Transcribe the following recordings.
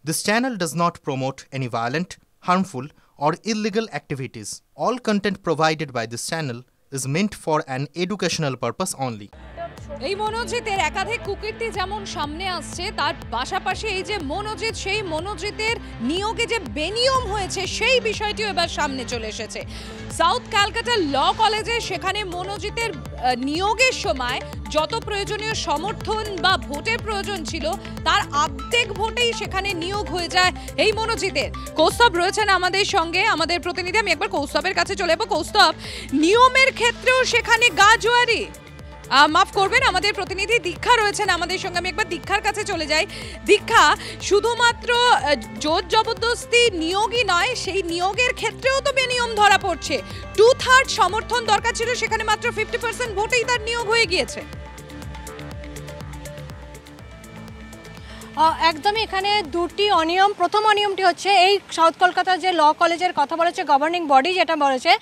This channel does not promote any violent, harmful, or illegal activities. All content provided by this channel is meant for an educational purpose only. এই মনোজিতের একাধিক কুকীর্তি যেমন সামনে আসছে তার পাশাপাশি এই যে মনোজিৎ সেই মনোজিতের নিয়োগে যে বেনিয়ম হয়েছে সেই বিষয়টিও এবার সামনে চলে এসেছে। সাউথ ক্যালকাটা ল কলেজে সেখানে মনোজিতের নিয়োগের সময় যত প্রয়োজনীয় সমর্থন বা ভোটের প্রয়োজন ছিল তার অর্ধেক ভোটেই সেখানে নিয়োগ হয়ে যায় এই মনোজিতের। কৌস্তব রয়েছেন আমাদের সঙ্গে, আমাদের প্রতিনিধি। আমি একবার কৌস্তবের কাছে চলে যাবো। কৌস্তব, নিয়মের ক্ষেত্রেও সেখানে গাজোয়ারি, মাফ করবেন, আমাদের প্রতিনিধি দীক্ষা রয়েছেন আমাদের সঙ্গে। আমি একবার দীক্ষার কাছে চলে যাই। দীক্ষা, শুধুমাত্র জোর জবরদস্তি নিয়োগই নয়, সেই নিয়োগের ক্ষেত্রেও তো বেনিয়ম ধরা পড়ছে। 2/3 সমর্থন দরকার ছিল, সেখানে মাত্র 50% ভোটেই তার নিয়োগ হয়ে গিয়েছে। একদমই এখানে দুটি অনিয়ম। প্রথম অনিয়মটি হচ্ছে এই সাউথ কলকাতা যে ল কলেজের কথা বলেছে, গভর্নিং বডি যেটা বলেছে,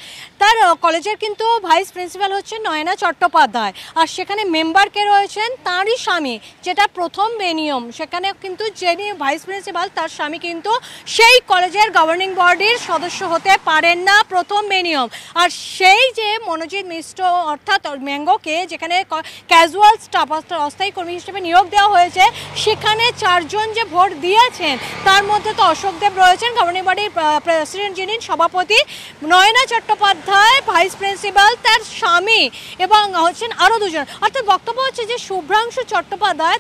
তার কলেজের কিন্তু ভাইস প্রিন্সিপাল হচ্ছে নয়না চট্টোপাধ্যায়, আর সেখানে মেম্বার কে রয়েছেন তাঁরই স্বামী, যেটা প্রথম বেনিয়ম। সেখানে কিন্তু যিনি ভাইস প্রিন্সিপাল তার স্বামী কিন্তু সেই কলেজের গভর্নিং বডির সদস্য হতে পারেন না, প্রথম বেনিয়ম। আর সেই যে মনোজিৎ মিশ্র অর্থাৎ ম্যাঙ্গোকে যেখানে ক্যাজুয়াল স্টাফ অস্থায়ী কর্মী হিসেবে নিয়োগ দেওয়া হয়েছে, সেখানে 4 জন যে ভোট দিয়েছেন তার মধ্যে তো অশোকদেব রয়েছেন গভর্নিং বডির প্রেসিডেন্ট, যিনি সভাপতি, নয়না চট্টোপাধ্যায় ভাইস প্রিন্সিপাল তার স্বামী, এবং হচ্ছেন আরও 2 জন। অর্থাৎ বক্তব্য হচ্ছে যে শুভ্রাংশু চট্টোপাধ্যায়,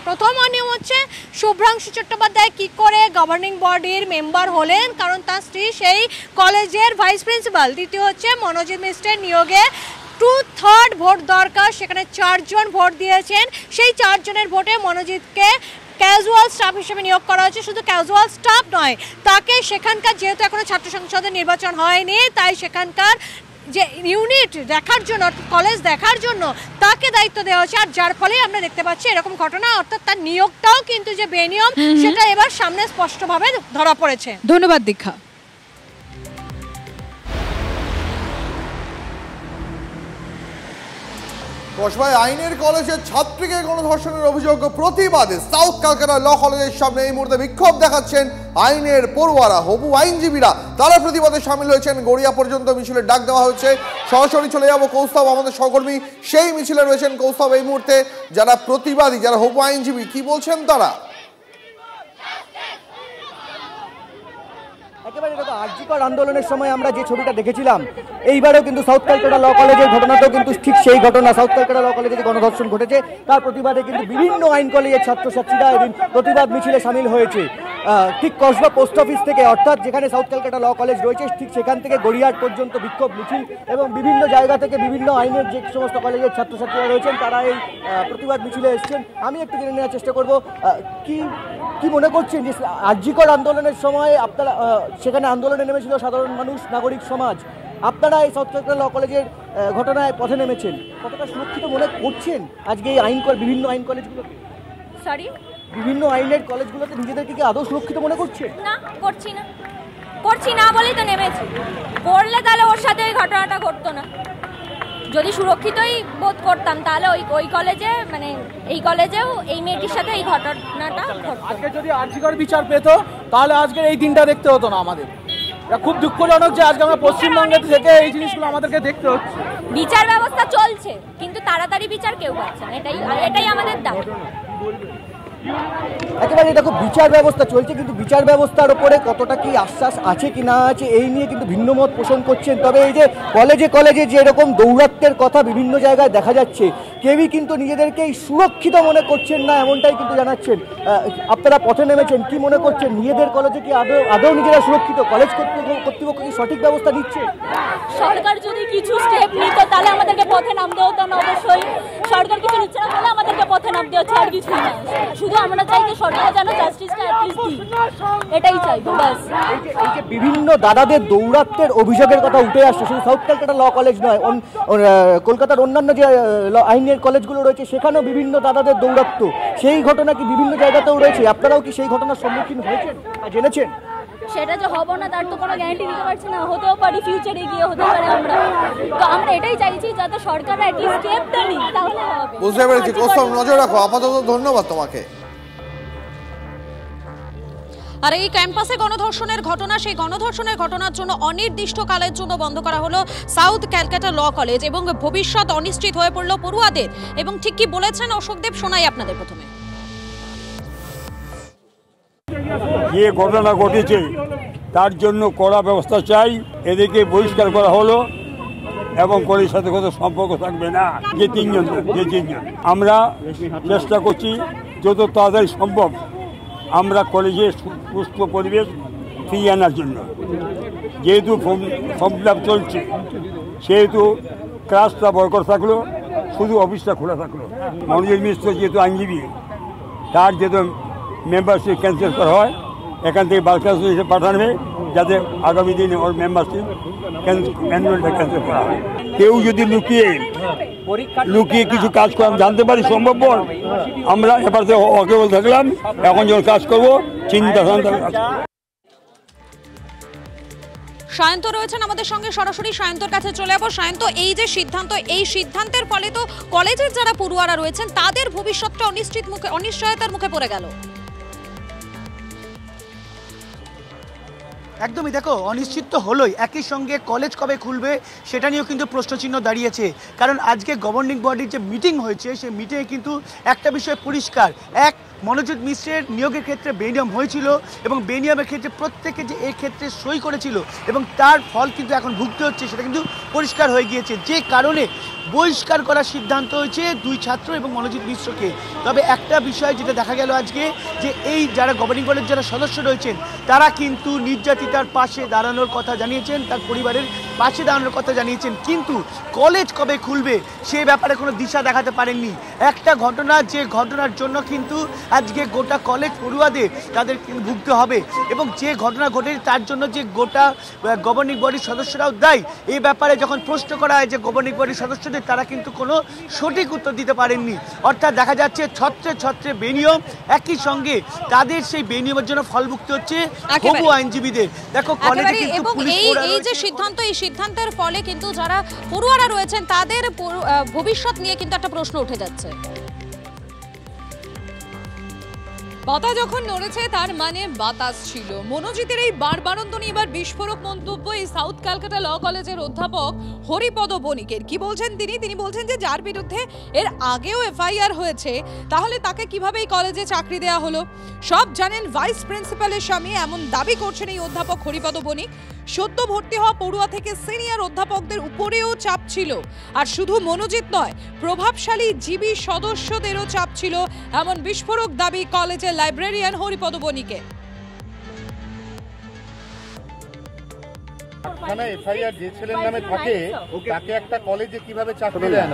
প্রথম অনিয়ম হচ্ছে শুভ্রাংশু চট্টোপাধ্যায় কি করে গভর্নিং বডির মেম্বার হলেন, কারণ তার স্ত্রী সেই কলেজের ভাইস প্রিন্সিপাল। দ্বিতীয় হচ্ছে মনোজিৎ মিশ্রের নিয়োগে 2/3 ভোট দরকার, সেখানে 4 জন ভোট দিয়েছেন। সেই 4 জনের ভোটে মনোজিৎকে ক্যাজুয়াল স্টাফ হিসেবে নিয়োগ করা হয়েছে। শুধু ক্যাজুয়াল স্টাফ নয়, তাকে সেখানকার, যেহেতু এখনো ছাত্র সংসদের নির্বাচন হয়নি, তাই সেখানকার যে ইউনিট দেখার জন্য, কলেজ দেখার জন্য তাকে দায়িত্ব দেওয়া হয়েছে। আর যার ফলে আমরা দেখতে পাচ্ছি এরকম ঘটনা, অর্থাৎ তার নিয়োগটাও কিন্তু যে বেনিয়ম সেটা এবার সামনে স্পষ্টভাবে ধরা পড়েছে। ধন্যবাদ দীক্ষা। কসবায় আইনের কলেজের ছাত্রীকে গণধর্ষণের অভিযোগ প্রতিবাদে সাউথ ক্যালকাটা ল কলেজের সামনে এই মুহূর্তে বিক্ষোভ দেখাচ্ছেন আইনের পড়ুয়ারা, হবু আইনজীবীরা। তারা প্রতিবাদে সামিল হয়েছেন। গড়িয়া পর্যন্ত মিছিলের ডাক দেওয়া হচ্ছে। সরাসরি চলে যাব কৌস্তব, আমাদের সহকর্মী সেই মিছিলে রয়েছেন। কৌস্তব, এই মুহূর্তে যারা প্রতিবাদী, যারা হবু আইনজীবী, কি বলছেন তারা? একেবারে দেখো, আরজিকর আন্দোলনের সময় আমরা যে ছবিটা দেখেছিলাম, এইবারেও কিন্তু সাউথ ক্যালকাটা ল কলেজের ঘটনাটাও কিন্তু ঠিক সেই ঘটনা। সাউথ ক্যালকাটা ল কলেজে যে গণধর্ষণ ঘটেছে তার প্রতিবাদে কিন্তু বিভিন্ন আইন কলেজের ছাত্রছাত্রীরা এদিন প্রতিবাদ মিছিলে সামিল হয়েছে। ঠিক কসবা পোস্ট অফিস থেকে, অর্থাৎ যেখানে সাউথ ক্যালকাটা ল কলেজ রয়েছে, ঠিক সেখান থেকে গড়িয়াহাট পর্যন্ত বিক্ষোভ মিছিল, এবং বিভিন্ন জায়গা থেকে বিভিন্ন আইনের যে সমস্ত কলেজের ছাত্রছাত্রীরা রয়েছেন তারা এই প্রতিবাদ মিছিলে এসেছেন। আমি একটু জেনে নেওয়ার চেষ্টা করব, কি মনে করছেন যে আরজিকর আন্দোলনের সময় আপনারা সেখানে আন্দোলনে নেমেছিল সাধারণ মানুষ, নাগরিক সমাজ, আপনারা এই সাউথ ক্যালকাটা ল কলেজের ঘটনায় পথে নেমেছেন, কতটা সুরক্ষিত মনে করছেন আজকে এই বিভিন্ন আইন কলেজগুলোতে? বিভিন্ন আইনের কলেজগুলোতে নিজেদেরকে কি আদৌ সুরক্ষিত মনে করছেন? না, করছি না বলেই তো নেমেছি। করলে তাহলে ওর সাথে এই ঘটনাটা ঘটতো না। যদি সুরক্ষিতই বোধ করতাম তাহলে ওই কলেজে, মানে এই কলেজেও এই মেয়েটির সাথে এই ঘটনাটা ঘটতো। আজকে যদি আরজিকর বিচার পেত তাহলে আজকের এই দিনটা দেখতে হতো না আমাদের। খুব দুঃখজনক যে আজকে আমরা পশ্চিমবঙ্গে থেকে এই জিনিসগুলো আমাদেরকে দেখতে হচ্ছে। বিচার ব্যবস্থা চলছে, কিন্তু তাড়াতাড়ি বিচার কেউ পাচ্ছে না, এটাই আমাদের দাবি। একেবারে দেখো, বিচার ব্যবস্থা চলছে, কিন্তু বিচার ব্যবস্থার ওপরে কতটা কি আশ্বাস আছে কি না আছে এই নিয়ে কিন্তু ভিন্নমত পোষণ করছেন। তবে এই যে কলেজে যে এরকম দৌরাত্ম্যের কথা বিভিন্ন জায়গায় দেখা যাচ্ছে, কেউই কিন্তু নিজেদেরকে সুরক্ষিত মনে করছেন না, এমনটাই কিন্তু জানাচ্ছেন। আপনারা পথে নেমেছেন, কি মনে করছেন নিজেদের কলেজে কি আদৌ নিজেরা সুরক্ষিত? কলেজ কর্তৃপক্ষ কি সঠিক ব্যবস্থা নিচ্ছে? সরকার যদি কিছু স্টেপ নিত তাহলে আমাদেরকে পথে নামতে হতো না। অবশ্যই সরকার কিছু নিচ্ছে না বলে আমাদেরকে পথে নামতে হচ্ছে, আর কিছু না। শুধু আমরা চাই যে সরকার যেন জাস্টিসটা অ্যাটলিস্ট দিই, এটাই চাই ব্যাস। এই যে বিভিন্ন দাদাদের দৌরাত্ম্যের অভিযোগের কথা উঠে আসছে, শুধু সাউথ ক্যালকাটা ল কলেজ নয়, কলকাতার অন্যান্য যে আইনের কলেজগুলো রয়েছে সেখানেও বিভিন্ন দাদাদের দৌরাত্ম্য, সেই ঘটনা কি বিভিন্ন জায়গাতেও রয়েছে? আপনারাও কি সেই ঘটনার সম্মুখীন হয়েছেন বা জেনেছেন? সেটা যে হবো না তার তো কোনো গ্যারান্টি দিতে পারছি না, হতেও পারি, ফিউচারে গিয়ে হতে পারে। আমরা এটাই চাইছি যাতে সরকার অ্যাটলিস্ট স্টেপটা নিক, তাহলে হবে। বুঝতে পেরেছি, নজর রাখো। আপাতত ধন্যবাদ তোমাকে। আর এই ক্যাম্পাসে গণধর্ষণের ঘটনা, সেই গণধর্ষণের ঘটনার জন্য অনির্দিষ্টকালের জন্য বন্ধ করা হলো সাউথ ক্যালকাটা ল কলেজ এবং ভবিষ্যৎ অনিশ্চিত হয়ে পড়ল পড়ুয়াদের। এবং ঠিক কি বলেছেন অশোকদেব, শোনাই আপনাদের প্রথমে। যে ঘটনা ঘটেছে তার জন্য কড়া ব্যবস্থা চাই, এদেরকে বহিষ্কার করা হলো এবং কলেজের সাথে কোনো সম্পর্ক থাকবে না। যে তিনজন আমরা চেষ্টা করছি যত তাড়াতাড়ি সম্ভব আমরা কলেজে সুস্থ পরিবেশ ফিরিয়ে আনার জন্য। যেহেতু ফর্ম ফিল আপ চলছে সেহেতু ক্লাসটা বয়কট থাকলো, শুধু অফিসটা খোলা থাকলো। মনোজিৎ মিশ্র যেহেতু আইনজীবী, তার যেহেতু মেম্বারশিপ ক্যান্সেল করা হয়, এখান থেকে বালকাস হিসেবে পাঠানো যাতে আগামী দিনে ওর মেম্বারশিপ ম্যানুয়ালটা ক্যান্সেল করা হয়। কেউ যদি লুকিয়ে কিছু কাজ করে জানতে পারি সম্ভবপর, আমরা এবার থেকে অকেবল থাকলাম, এখন যখন কাজ করবো চিন্তা সায়ন্ত রয়েছেন আমাদের সঙ্গে, সরাসরি সায়ন্তর কাছে চলে যাবো। সায়ন্ত, এই যে সিদ্ধান্ত, এই সিদ্ধান্তের ফলে তো কলেজের যারা পড়ুয়ারা রয়েছেন তাদের ভবিষ্যৎটা অনিশ্চয়তার মুখে পড়ে গেল। একদমই, দেখো অনিশ্চিত তো হলোই, একই সঙ্গে কলেজ কবে খুলবে সেটা নিয়েও কিন্তু প্রশ্নচিহ্ন দাঁড়িয়েছে। কারণ আজকে গভর্নিং বডির যে মিটিং হয়েছে সেই মিটিংয়ে কিন্তু একটা বিষয় পরিষ্কার, এক মনোজিৎ মিশ্রের নিয়োগের ক্ষেত্রে বেনিয়ম হয়েছিল এবং বেনিয়মের ক্ষেত্রে প্রত্যেকে যে এই ক্ষেত্রে সই করেছিল এবং তার ফল কিন্তু এখন ভুগতে হচ্ছে সেটা কিন্তু পরিষ্কার হয়ে গিয়েছে, যে কারণে বহিষ্কার করার সিদ্ধান্ত হয়েছে দুই ছাত্র এবং মনোজিৎ মিশ্রকে। তবে একটা বিষয় যেটা দেখা গেল আজকে, যে এই যারা গভর্নিং বডির যারা সদস্য রয়েছেন তারা কিন্তু নির্যাতিতার পাশে দাঁড়ানোর কথা জানিয়েছেন, তার পরিবারের পাশে দাঁড়ানোর কথা জানিয়েছেন, কিন্তু কলেজ কবে খুলবে সেই ব্যাপারে কোনো দিশা দেখাতে পারেননি। একটা ঘটনা, যে ঘটনার জন্য কিন্তু আজকে গোটা কলেজ পড়ুয়াদের তাদের ভুগতে হবে এবং যে ঘটনা ঘটেছে তার জন্য যে গোটা গভর্নিং বডির সদস্যরাও দায়ী। এই ব্যাপারে যখন প্রশ্ন করা হয় যে গভর্নিং বডির সদস্যদের, তারা কিন্তু কোনো সঠিক উত্তর দিতে পারেননি। অর্থাৎ দেখা যাচ্ছে ছত্রে ছত্রে বেনিয়ম, একই সঙ্গে তাদের সেই বেনিয়মের জন্য ফল ভুগতে হচ্ছে হবু আইনজীবীদের। দেখো কলেজে কিন্তু এই যে সিদ্ধান্ত, এই সিদ্ধান্তের ফলে কিন্তু যারা পড়ুয়ারা রয়েছেন তাদের ভবিষ্যৎ নিয়ে কিন্তু একটা প্রশ্ন উঠে যাচ্ছে। পাতা যখন নড়েছে তার মানে বাতাস ছিল। মনোজিতের এই বারবারন্তনী এবার বিস্ফোরক মন্তব্য এই সাউথ ক্যালকাটা ল কলেজের অধ্যাপক হরিপদ বণিকের। কি বলছেন তিনি বলছেন যে যার বিরুদ্ধে এর আগেও এফআইআর হয়েছে তাহলে তাকে কিভাবে এই কলেজে চাকরি দেওয়া হলো। সব জানেন ভাইস প্রিন্সিপালের স্বামী, এমন দাবি করছেন এই অধ্যাপক হরিপদ বণিক। সদ্য ভর্তি হওয়া পড়ুয়া থেকে সিনিয়র অধ্যাপকদের উপরেও চাপ ছিল, আর শুধু মনোজিৎ নয়, প্রভাবশালী জিবি সদস্যদেরও চাপ ছিল, এমন বিস্ফোরক দাবি কলেজের লাইব্রেরিয়ান হরিপদ বণিকের। এফআইআর যে ছেলের নামে থাকে তাকে একটা কলেজে কিভাবে চাকরি দেন?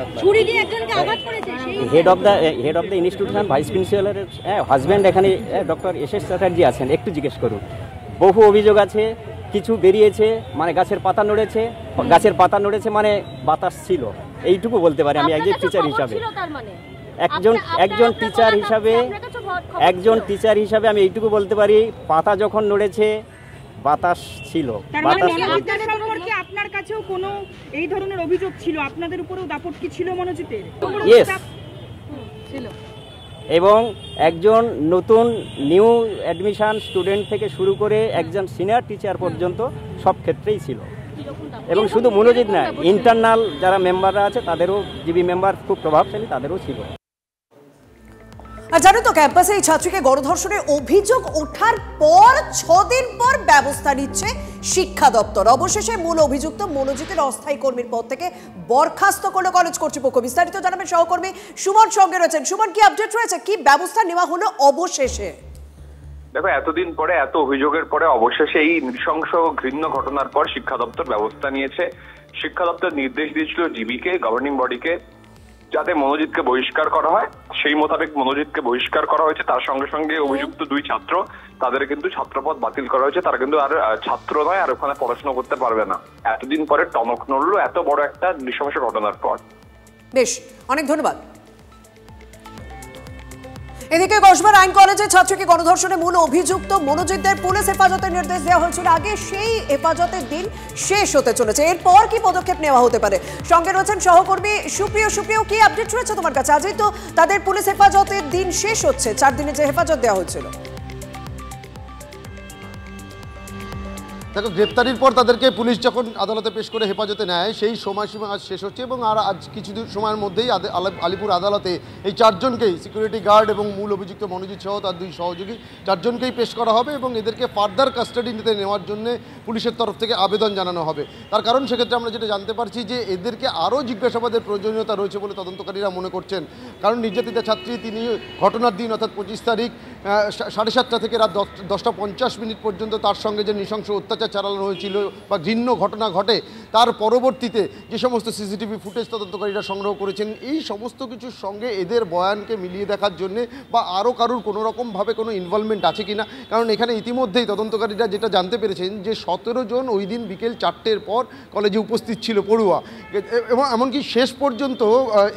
Head of the institution vice প্রিন্সিপালের হাজব্যান্ড এখানে ডক্টর এস.এস. চ্যাটার্জি আছেন, একটু জিজ্ঞেস করুন। বহু অভিযোগ আছে, কিছু বেরিয়েছে মানে গাছের পাতা নড়েছে মানে বাতাস ছিল, এইটুকু বলতে পারি আমি একজন টিচার হিসাবে। একজন টিচার হিসাবে আমি এইটুকু বলতে পারি, পাতা যখন নড়েছে বাতাস ছিল। আপনার কাছেও কোনো এই ধরনের অভিযোগ ছিল? আপনাদের উপরেও দাপট কি ছিল মনোজিতের? ইয়েস ছিল। এবং একজন নতুন নিউ অ্যাডমিশন স্টুডেন্ট থেকে শুরু করে একজন সিনিয়র টিচার পর্যন্ত সব ক্ষেত্রেই ছিল। এবং শুধু মনোজিৎ না, ইন্টারনাল যারা মেম্বাররা আছে তাদেরও, জিবি মেম্বার খুব প্রভাবশালী, তাদেরও ছিল। আর জানো তো, ক্যাম্পাসে এই ছাত্রীকে গণধর্ষণের অভিযোগ ওঠার পর 6 দিন পর ব্যবস্থা নিচ্ছে শিক্ষা দপ্তর। অবশেষে মূল অভিযুক্ত মনোজিতের অস্থায়ী কর্মীর পদ থেকে বরখাস্ত করলো কলেজ কর্তৃপক্ষ। বিস্তারিত জানাবেন সহকর্মী সুমন সঙ্গে রয়েছেন। সুমন, কি আপডেট রয়েছে, কি ব্যবস্থা নেওয়া হলো অবশেষে? দেখো, এতদিন পরে, এত অভিযোগের পরে অবশেষে এই নৃশংস ঘৃণ্য ঘটনার পর শিক্ষা দপ্তর ব্যবস্থা নিয়েছে। শিক্ষা দপ্তর নির্দেশ দিয়েছিল জিবিকে, গভর্নিং বডিকে, যাতে মনোজিৎকে বহিষ্কার করা হয়। সেই মোতাবেক মনোজিৎকে বহিষ্কার করা হয়েছে। তার সঙ্গে সঙ্গে অভিযুক্ত দুই ছাত্র, তাদের কিন্তু ছাত্রপদ বাতিল করা হয়েছে। তারা কিন্তু আর ছাত্র নয়, আর ওখানে পড়াশোনা করতে পারবে না। এতদিন পরে টনক নড়লো এত বড় একটা নৃশংস ঘটনার পর। বেশ, অনেক ধন্যবাদ। এদিকে কসবার আইন কলেজের ছাত্রীকে গণধর্ষণে মূল অভিযুক্ত মনোজিতের পুলিশ হেফাজতের নির্দেশ দেওয়া হয়েছিল আগে, সেই হেফাজতের দিন শেষ হতে চলেছে। এরপর কি পদক্ষেপ নেওয়া হতে পারে? সঙ্গে রয়েছেন সহকর্মী সুপ্রিয়, কি আপডেট রয়েছে তোমার কাছে? আজই তো তাদের পুলিশ হেফাজতের দিন শেষ হচ্ছে, 4 দিনের যে হেফাজত দেওয়া হয়েছিল। দেখো, গ্রেপ্তারির পর তাদেরকে পুলিশ যখন আদালতে পেশ করে হেফাজতে নেয় সেই সময়সীমা আজ শেষ হচ্ছে এবং আর আজ কিছু সময়ের মধ্যেই আলিপুর আদালতে এই চারজনকেই, সিকিউরিটি গার্ড এবং মূল অভিযুক্ত মনোজিৎ সহ তার দুই সহযোগী, চারজনকেই পেশ করা হবে এবং এদেরকে ফার্দার কাস্টাডি নিতে নেওয়ার জন্য পুলিশের তরফ থেকে আবেদন জানানো হবে। তার কারণ সেক্ষেত্রে আমরা যেটা জানতে পারছি যে এদেরকে আরও জিজ্ঞাসাবাদের প্রয়োজনীয়তা রয়েছে বলে তদন্তকারীরা মনে করছেন। কারণ নির্যাতিতা ছাত্রী তিনি ঘটনার দিন অর্থাৎ 25 তারিখ 7:30 থেকে রাত 10:50 পর্যন্ত তার সঙ্গে যে নৃশংস অত্যাচার চালানো হয়েছিল বা ঘৃণ্য ঘটনা ঘটে, তার পরবর্তীতে যে সমস্ত সিসিটিভি ফুটেজ তদন্তকারীরা সংগ্রহ করেছেন, এই সমস্ত কিছুর সঙ্গে এদের বয়ানকে মিলিয়ে দেখার জন্যে বা আরও কারুর কোনো রকমভাবে কোনো ইনভলভমেন্ট আছে কিনা। কারণ এখানে ইতিমধ্যেই তদন্তকারীরা যেটা জানতে পেরেছেন যে 17 জন ওই দিন বিকেল 4টের পর কলেজে উপস্থিত ছিল পড়ুয়া, এবং এমনকি শেষ পর্যন্ত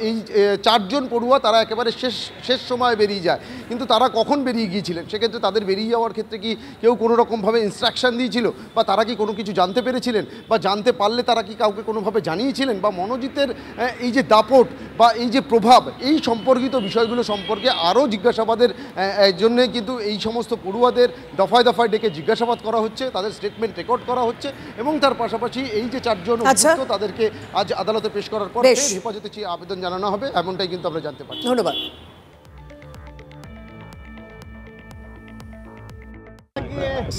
এই 4 জন পড়ুয়া তারা একেবারে শেষ সময় বেরিয়ে যায়। কিন্তু তারা কখন বেরিয়ে গিয়েছিলেন, সেক্ষেত্রে তাদের বেরিয়ে যাওয়ার ক্ষেত্রে কি কেউ কোনো রকমভাবে ইনস্ট্রাকশন দিয়েছিল বা তারা কি কোনো কিছু জানতে পেরেছিলেন বা জানতে পারলে তারা কি কাউকে কোনোভাবে জানিয়েছিলেন, বা মনোজিতের এই যে দাপট বা এই যে প্রভাব, এই সম্পর্কিত বিষয়গুলো সম্পর্কে আরও জিজ্ঞাসাবাদের জন্যে কিন্তু এই সমস্ত পড়ুয়াদের দফায় দফায় ডেকে জিজ্ঞাসাবাদ করা হচ্ছে, তাদের স্টেটমেন্ট রেকর্ড করা হচ্ছে এবং তার পাশাপাশি এই যে 4 জন অভিযুক্ত তাদেরকে আজ আদালতে পেশ করার পর হেফাজতে চেয়ে আবেদন জানানো হবে, এমনটাই কিন্তু আমরা জানতে পারছি। ধন্যবাদ।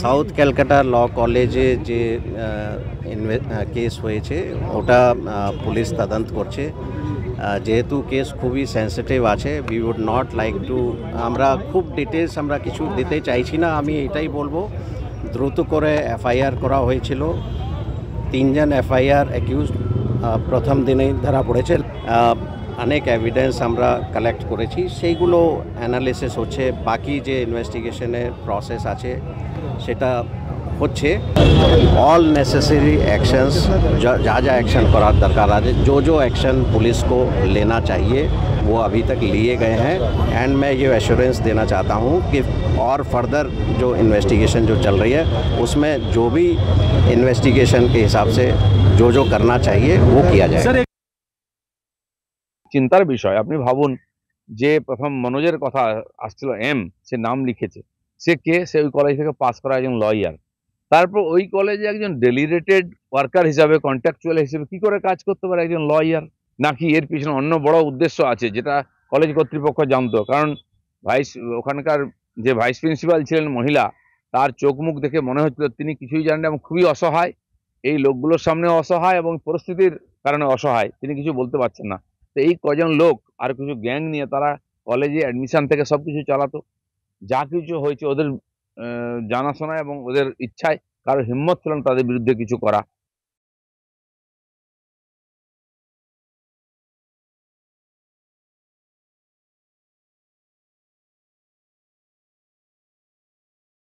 সাউথ ক্যালকাটা ল কলেজে যে কেস হয়েছে ওটা পুলিশ তদন্ত করছে। যেহেতু কেস খুবই সেন্সিটিভ আছে, we would not like to, আমরা খুব ডিটেলস আমরা কিছু দিতে চাইছি না। আমি এটাই বলবো, দ্রুত করে এফআইআর করা হয়েছিল, 3 জন এফআইআর অ্যাকিউজড প্রথম দিনেই ধরা পড়েছে। অনেক এভিডেন্স আমরা কালেক্ট করেছি, সেইগুলো অ্যানালিসিস হচ্ছে। বাকি যে ইনভেস্টিগেশনের প্রসেস আছে সেটা হচ্ছে। ऑल नेसेसरी एक्शंस जहाँ एक्शन करार दरकार है, जो एक्शन पुलिस को लेना चाहिए वो अभी तक लिए गए हैं। एंड मैं ये एश्योरेंस देना चाहता हूँ कि और फर्दर जो इन्वेस्टिगेशन जो चल रही है उसमें जो भी इन्वेस्टिगेशन के हिसाब से जो करना चाहिए वो किया जाए। চিন্তার বিষয়, আপনি ভাবুন যে প্রথম মনোজের কথা আসছিল, সে নাম লিখেছে, সে কে? সে ওই কলেজ থেকে পাস করা একজন লয়ার। তারপর ওই কলেজে একজন ডেলিগেটেড ওয়ার্কার হিসাবে, কন্ট্রাকচুয়াল হিসেবে কি করে কাজ করতে পারে একজন লয়ার? নাকি এর পিছনে অন্য বড় উদ্দেশ্য আছে যেটা কলেজ কর্তৃপক্ষ জানতো? কারণ ওখানকার যে ভাইস প্রিন্সিপাল ছিলেন মহিলা, তার চোখ মুখ দেখে মনে হচ্ছিল তিনি কিছুই জানেন এবং খুবই অসহায়, এই লোকগুলোর সামনে অসহায় এবং পরিস্থিতির কারণে অসহায়, তিনি কিছু বলতে পারছেন না। তো এই কজন লোক আর কিছু গ্যাং নিয়ে তারা কলেজে অ্যাডমিশন থেকে সব কিছু চালাতো। যা কিছু হয়েছে ওদের জানাশোনা এবং ওদের ইচ্ছায়, কারো হিম্মত ছিল না তাদের বিরুদ্ধে কিছু করা।